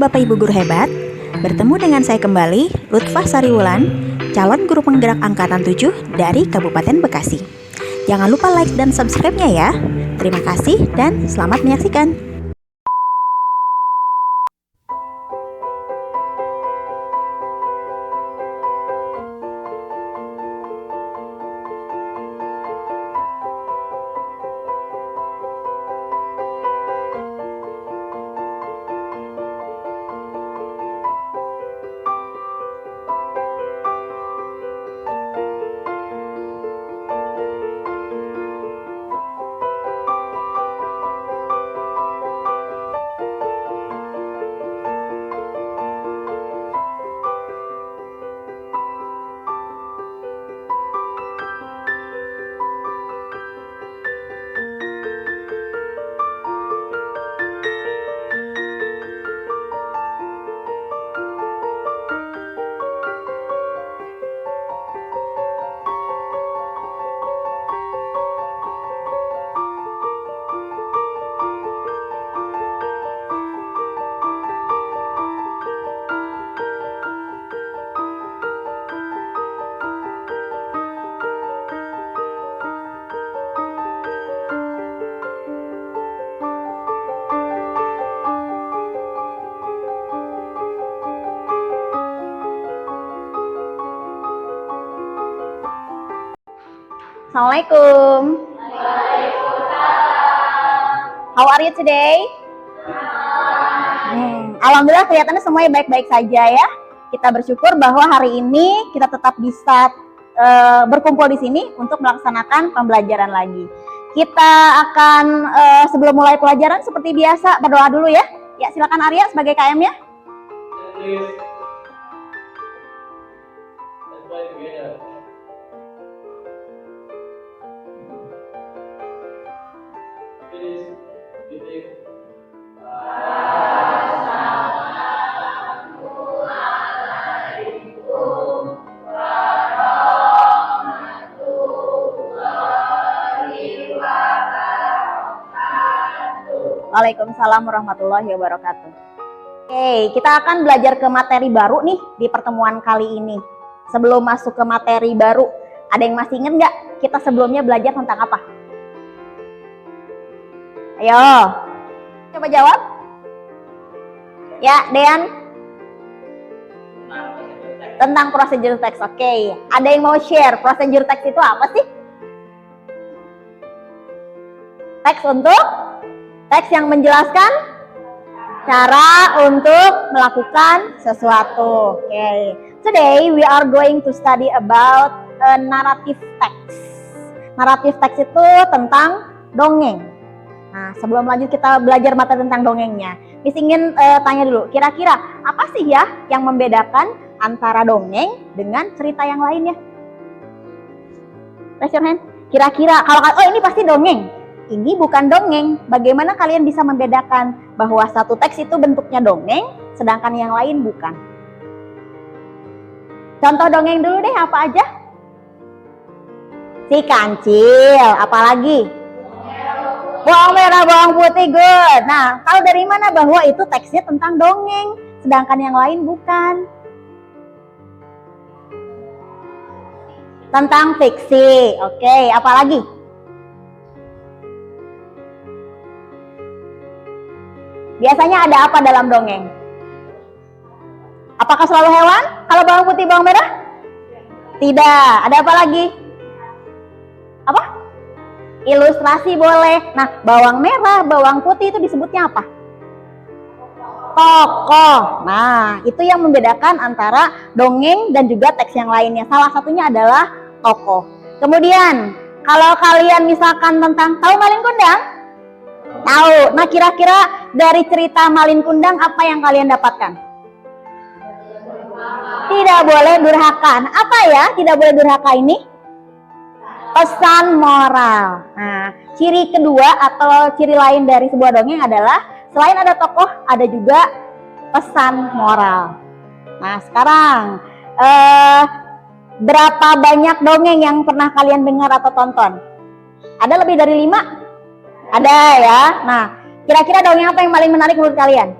Bapak Ibu guru hebat, bertemu dengan saya kembali, Lutfah Sariwulan, calon guru penggerak angkatan 7 dari Kabupaten Bekasi. Jangan lupa like dan subscribe-nya ya. Terima kasih dan selamat menyaksikan. Assalamualaikum. How are you today? Alhamdulillah kelihatannya semuanya baik-baik saja ya. Kita bersyukur bahwa hari ini kita tetap bisa berkumpul di sini untuk melaksanakan pembelajaran lagi. Kita akan sebelum mulai pelajaran seperti biasa berdoa dulu ya. Ya silakan Arya sebagai KM ya. Waalaikumsalam warahmatullahi wabarakatuh. Oke, kita akan belajar ke materi baru nih di pertemuan kali ini. Sebelum masuk ke materi baru, ada yang masih ingat nggak kita sebelumnya belajar tentang apa? Ayo, coba jawab. Ya, Dean? Tentang prosedur teks. Oke, ada yang mau share prosedur teks itu apa sih? Teks untuk? Teks yang menjelaskan cara untuk melakukan sesuatu. Okay. Today we are going to study about a narrative text. Narrative text itu tentang dongeng. Nah, sebelum lanjut kita belajar materi tentang dongengnya, Miss ingin tanya dulu, kira-kira apa sih ya yang membedakan antara dongeng dengan cerita yang lainnya? Raise your hand. Kira-kira kalau oh ini pasti dongeng. Ini bukan dongeng. Bagaimana kalian bisa membedakan bahwa satu teks itu bentuknya dongeng, sedangkan yang lain bukan? Contoh dongeng dulu deh, apa aja? Si Kancil, apalagi? Bawang merah, bawang putih, good. Nah, tahu dari mana bahwa itu teksnya tentang dongeng, sedangkan yang lain bukan? Tentang fiksi, oke, apalagi? Biasanya ada apa dalam dongeng? Apakah selalu hewan? Kalau bawang putih, bawang merah? Tidak. Ada apa lagi? Apa? Ilustrasi boleh. Nah, bawang merah, bawang putih itu disebutnya apa? Tokoh. Nah, itu yang membedakan antara dongeng dan juga teks yang lainnya. Salah satunya adalah tokoh. Kemudian, kalau kalian misalkan tentang tahu Malin Kundang? Tahu. Nah, kira-kira dari cerita Malin Kundang apa yang kalian dapatkan? Tidak boleh durhaka. Apa ya tidak boleh durhaka ini? Pesan moral. Nah, ciri kedua atau ciri lain dari sebuah dongeng adalah selain ada tokoh, ada juga pesan moral. Nah, sekarang berapa banyak dongeng yang pernah kalian dengar atau tonton? Ada lebih dari 5? Ada ya. Nah, kira-kira dongeng apa yang paling menarik menurut kalian?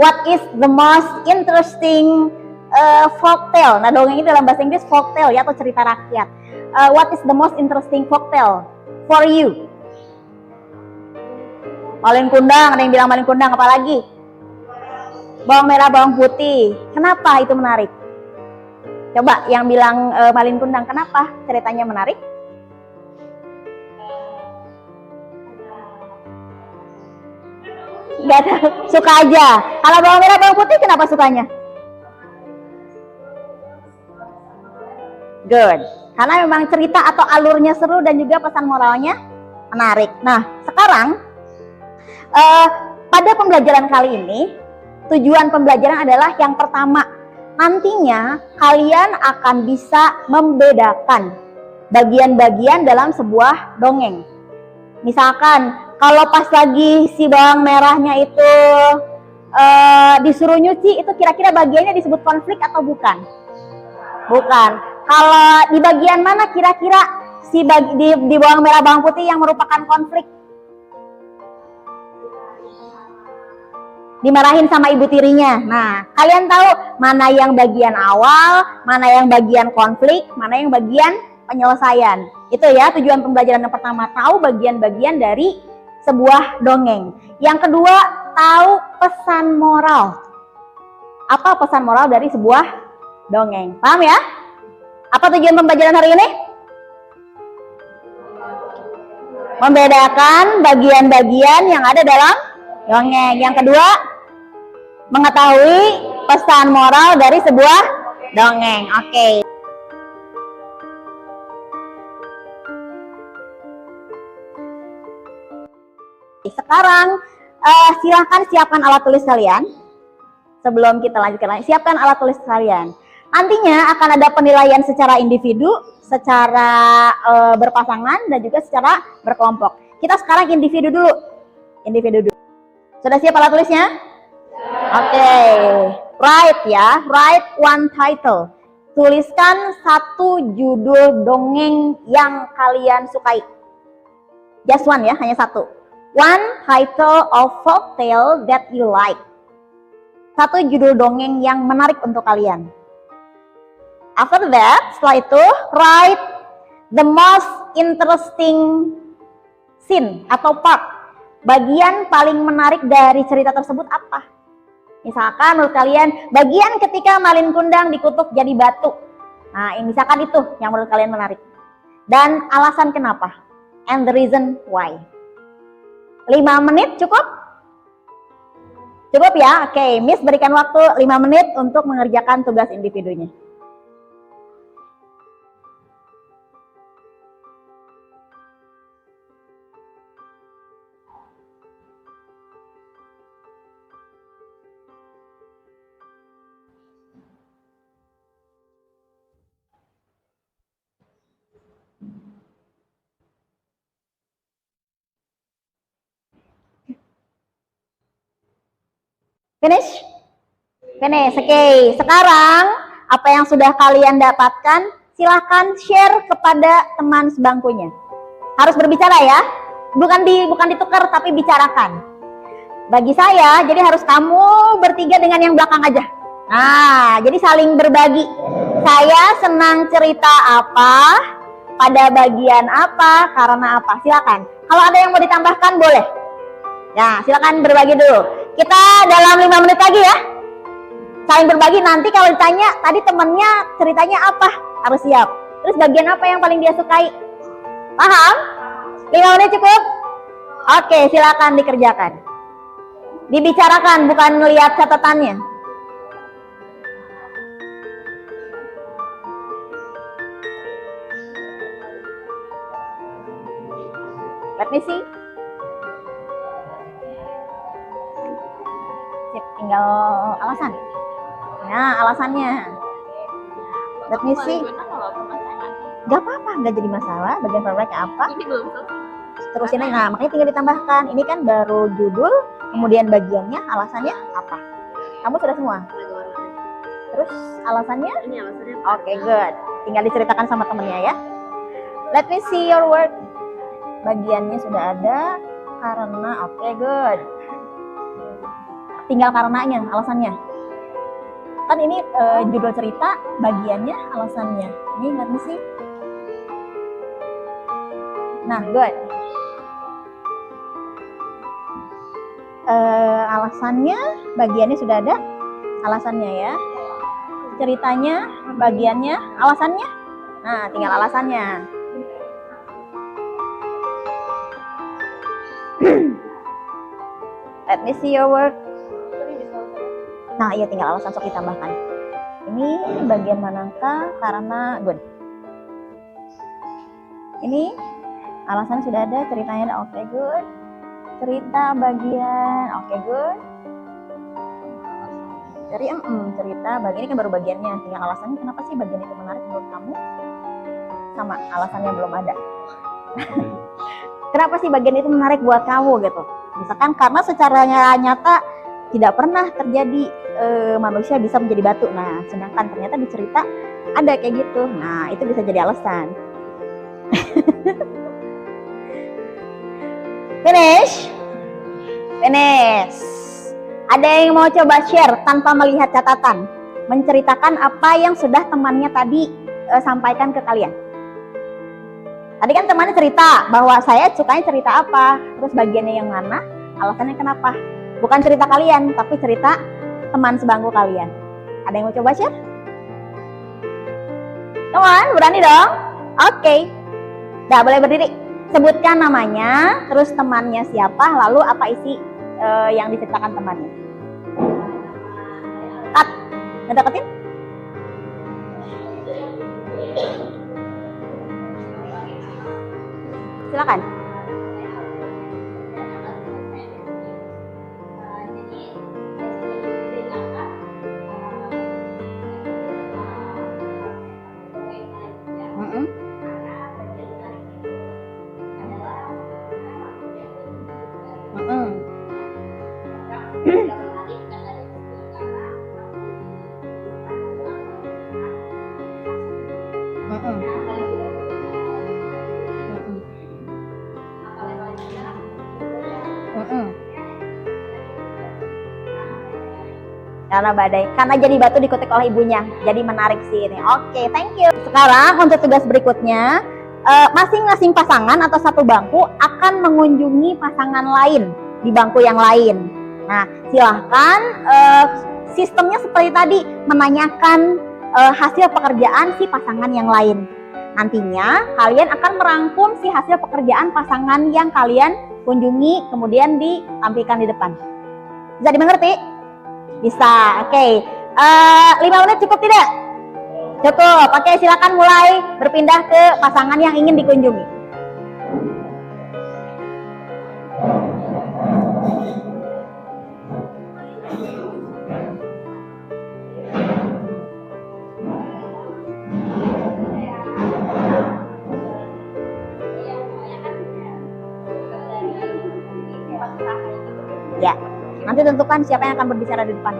What is the most interesting folktale? Nah, dongeng itu dalam bahasa Inggris folktale ya, atau cerita rakyat. What is the most interesting folktale for you? Malin Kundang, ada yang bilang Malin Kundang, apa lagi? Bawang merah, bawang putih. Kenapa itu menarik? Coba yang bilang Malin Kundang, kenapa ceritanya menarik? Gak tahu, suka aja. Kalau bawang merah, bawang putih, kenapa sukanya? Good. Karena memang cerita atau alurnya seru dan juga pesan moralnya menarik. Nah, sekarang pada pembelajaran kali ini, tujuan pembelajaran adalah yang pertama, nantinya kalian akan bisa membedakan bagian-bagian dalam sebuah dongeng. Misalkan, kalau pas lagi si bawang merahnya itu disuruh nyuci, itu kira-kira bagiannya disebut konflik atau bukan? Bukan. Kalau di bagian mana kira-kira di bawang merah bawang putih yang merupakan konflik? Dimarahin sama ibu tirinya. Nah, kalian tahu mana yang bagian awal, mana yang bagian konflik, mana yang bagian penyelesaian. Itu ya tujuan pembelajaran yang pertama, tahu bagian-bagian dari sebuah dongeng. Yang kedua, tahu pesan moral. Apa pesan moral dari sebuah dongeng? Paham ya? Apa tujuan pembelajaran hari ini? Membedakan bagian-bagian yang ada dalam dongeng. Yang kedua, mengetahui pesan moral dari sebuah dongeng. Oke. Sekarang silahkan siapkan alat tulis kalian. Sebelum kita lanjutkan, siapkan alat tulis kalian. Nantinya akan ada penilaian secara individu, secara berpasangan, dan juga secara berkelompok. Kita sekarang individu dulu. Individu dulu. Sudah siap alat tulisnya? Oke. Write ya, write one title. Tuliskan satu judul dongeng yang kalian sukai. Just one ya, hanya satu. One title of folktale that you like. Satu judul dongeng yang menarik untuk kalian. After that, setelah itu, write the most interesting scene atau part. Bagian paling menarik dari cerita tersebut apa? Misalkan menurut kalian, bagian ketika Malin Kundang dikutuk jadi batu. Nah, misalkan itu yang menurut kalian menarik. Dan alasan kenapa? And the reason why. 5 menit cukup? Cukup ya? Oke, Miss berikan waktu 5 menit untuk mengerjakan tugas individunya. Finish? Finish, oke. Sekarang, apa yang sudah kalian dapatkan, silahkan share kepada teman sebangkunya. Harus berbicara ya, bukan ditukar, tapi bicarakan. Bagi saya, jadi harus kamu bertiga dengan yang belakang aja. Nah, jadi saling berbagi. Saya senang cerita apa, pada bagian apa, karena apa. Silakan. Kalau ada yang mau ditambahkan, boleh. Nah, silakan berbagi dulu. Kita dalam 5 menit lagi ya. Saling berbagi, nanti kalau ditanya, tadi temennya ceritanya apa? Harus siap. Terus bagian apa yang paling dia sukai? Paham? 5 menit cukup? Oke, silakan dikerjakan. Dibicarakan, bukan melihat catatannya. Let me see. Tinggal alasan. Nah, alasannya. Let me see. Gak apa-apa, gak jadi masalah. Bagian favoritnya apa? Terusin aja. Nah, makanya tinggal ditambahkan. Ini kan baru judul, kemudian bagiannya, alasannya apa? Kamu sudah semua? Terus alasannya? Ini alasannya. Oke, good. Tinggal diceritakan sama temennya ya. Let me see your work. Bagiannya sudah ada. Karena, oke, good. tinggal karenanya, alasannya. Kan ini judul cerita, bagiannya alasannya. Ini let me see. Nah, good. Alasannya, bagiannya sudah ada alasannya ya. Ceritanya, bagiannya, alasannya. Nah, tinggal alasannya. Let me see your work. Nah, iya tinggal alasan sok ditambahkan. Ini bagian manakah? Karena good. Ini alasannya sudah ada, ceritanya ada. Oke, good. Cerita bagian, oke, good. Dari cerita bagian ini kan baru bagiannya, tinggal alasannya kenapa sih bagian itu menarik menurut kamu? Sama alasannya belum ada. Kenapa sih bagian itu menarik buat kamu gitu? Misalkan karena secara nyata tidak pernah terjadi manusia bisa menjadi batu. Nah, sedangkan ternyata di cerita ada kayak gitu. Nah, itu bisa jadi alasan. Finish. Ada yang mau coba share tanpa melihat catatan, menceritakan apa yang sudah temannya tadi sampaikan ke kalian. Tadi kan temannya cerita bahwa saya sukanya cerita apa, terus bagiannya yang mana, alasannya kenapa. Bukan cerita kalian, tapi cerita teman sebangku kalian. Ada yang mau coba share? Teman, berani dong? Oke. Dah, boleh berdiri. Sebutkan namanya, terus temannya siapa, lalu apa isi yang diceritakan temannya. Cut. Ngedeketin? Silakan. Karena badai, karena jadi batu dikutik oleh ibunya, jadi menarik sih ini. Oke, thank you. Sekarang untuk tugas berikutnya, masing-masing pasangan atau satu bangku akan mengunjungi pasangan lain di bangku yang lain. Nah, silahkan sistemnya seperti tadi, menanyakan hasil pekerjaan si pasangan yang lain. Nantinya kalian akan merangkum si hasil pekerjaan pasangan yang kalian kunjungi, kemudian ditampilkan di depan. Bisa dimengerti? Bisa, oke. 5 menit cukup tidak? Cukup, oke, silakan mulai berpindah ke pasangan yang ingin dikunjungi. Ya, nanti tentukan siapa yang akan berbicara di depan.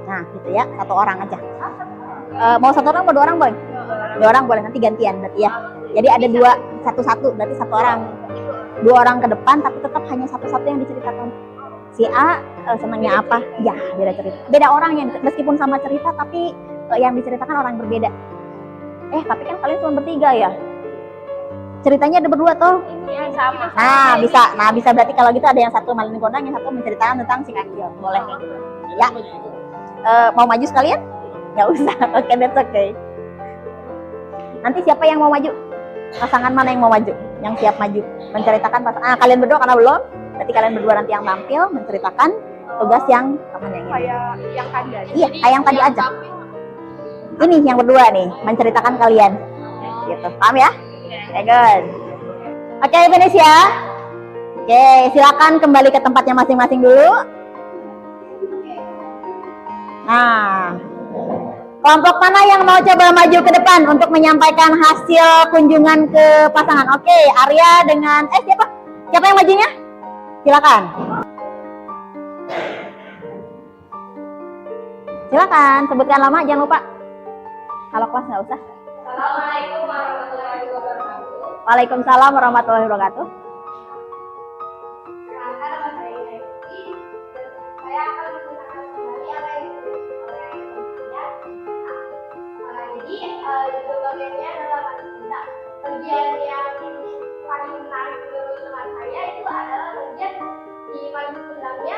Nah, gitu ya, satu orang aja. Mau satu orang, mau dua orang boleh? Dua orang boleh, nanti gantian berarti ya. Jadi ada dua, satu-satu, berarti satu orang. Dua orang ke depan, tapi tetap hanya satu-satu yang diceritakan. Si A senangnya apa? Ya, beda cerita. Beda orang yang, meskipun sama cerita, tapi yang diceritakan orang yang berbeda. Tapi kan kalian cuma bertiga ya? Ceritanya ada berdua toh? Iya, sama. Nah bisa berarti kalau gitu ada yang satu malin kondang, yang satu menceritakan tentang si kecil. Boleh nih. Ya. Mau maju sekalian? Ya usah. Oke, that's okay. Nanti siapa yang mau maju? Pasangan mana yang mau maju? Yang siap maju menceritakan pasangan. Kalian berdua karena belum. Berarti kalian berdua nanti yang tampil menceritakan tugas yang teman yang ini. Kayak yang tadi aja. Iya, kayak yang tadi aja. Ini yang berdua nih, menceritakan kalian. Gitu. Paham ya? Oke, good. Oke, finish ya. Oke, silakan kembali ke tempatnya masing-masing dulu. Nah, kelompok mana yang mau coba maju ke depan untuk menyampaikan hasil kunjungan ke pasangan? Oke, Arya dengan siapa? Siapa yang majunya? Silakan. Silakan, sebutkan nama, jangan lupa. Kalau kelas nggak usah. Assalamualaikum warahmatullahi wabarakatuh. Waalaikumsalam warahmatullahi wabarakatuh. Perkenalkan, nama saya Ina Yuki. Saya akan ini adalah bagian cinta. Bagian yang paling menarik menurut teman saya itu adalah bagian di paling pundaknya,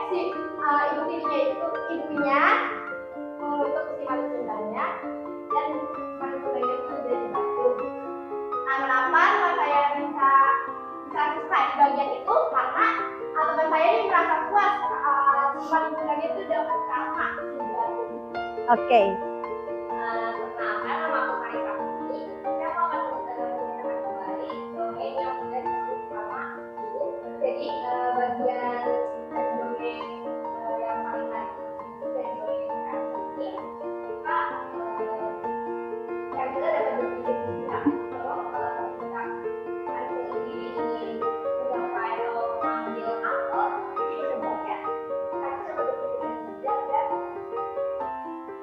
si ibu tirinya itu ibunya mengutuk si paling pundaknya dan paling pundaknya itu jadi batu. Nah, kenapa teman saya bisa suka di bagian itu? Karena teman saya ini merasa puas si paling pundaknya itu dapat karma jadi batu. Oke. Perkenalkan, nama aku Marisa Putri. Saya mau menceritakan kembali dongeng yang sudah disebut sama Ibu. Jadi bagian dari dongeng yang paling menarik itu dari dongeng yang sekarang ini, kita yang kita dapat berpikir juga bahwa ketika hantu ini ingin menggapai atau mengambil apel, itu sebenarnya kita bisa berpikir bijak dan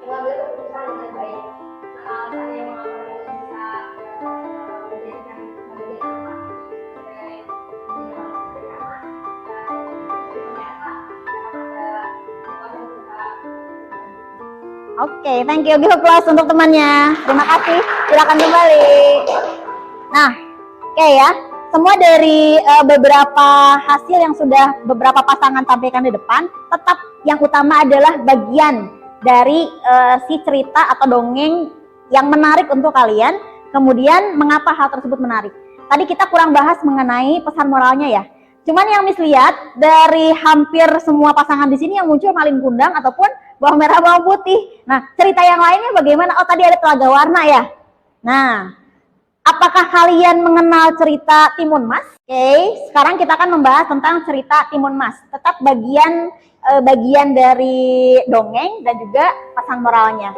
mengambil keputusan dengan baik. Saya mengapa bisa menjadikan bagian apa sebagai karena ternyata ada yang kita. Oke, thank you. Give applause untuk temannya. Terima kasih. Silakan kembali. Nah, oke ya. Semua dari beberapa hasil yang sudah beberapa pasangan sampaikan di depan, tetap yang utama adalah bagian dari si cerita atau dongeng yang menarik untuk kalian. Kemudian mengapa hal tersebut menarik. Tadi kita kurang bahas mengenai pesan moralnya ya. Cuman yang Miss lihat dari hampir semua pasangan di sini yang muncul malin kundang ataupun bawang merah bawang putih. Nah, cerita yang lainnya bagaimana? Oh, tadi ada Telaga Warna ya. Nah, apakah kalian mengenal cerita Timun Mas? Oke, sekarang kita akan membahas tentang cerita Timun Mas. Tetap bagian dari dongeng dan juga pesan moralnya.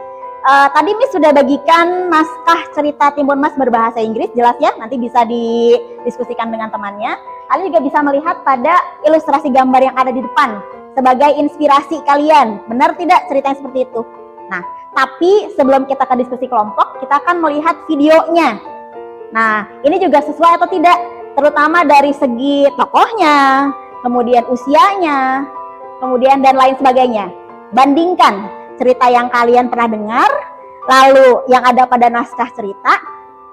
Tadi Miss sudah bagikan naskah cerita Timun Mas berbahasa Inggris, jelas ya, nanti bisa didiskusikan dengan temannya. Kalian juga bisa melihat pada ilustrasi gambar yang ada di depan sebagai inspirasi kalian. Benar tidak cerita yang seperti itu? Nah, tapi sebelum kita ke diskusi kelompok, kita akan melihat videonya. Nah, ini juga sesuai atau tidak, terutama dari segi tokohnya, kemudian usianya, kemudian dan lain sebagainya. Bandingkan cerita yang kalian pernah dengar, lalu yang ada pada naskah cerita,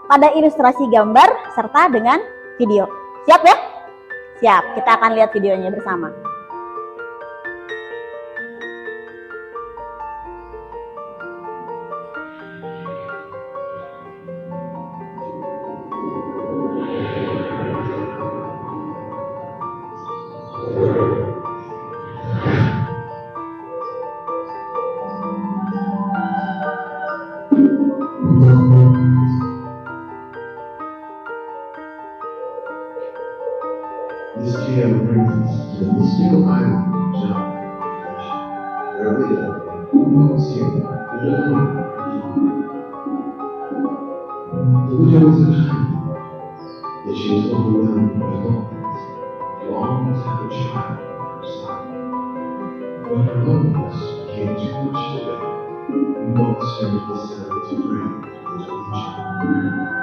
pada ilustrasi gambar, serta dengan video. Siap ya? Siap, kita akan lihat videonya bersama. This tale brings us to the mystical island of Java, where live Uno Sierra, the little The widow is a kind yet she is overwhelmed by loneliness, longs to have a child by her side. But her loneliness became too much to bear, and once she decided to pray for his only child.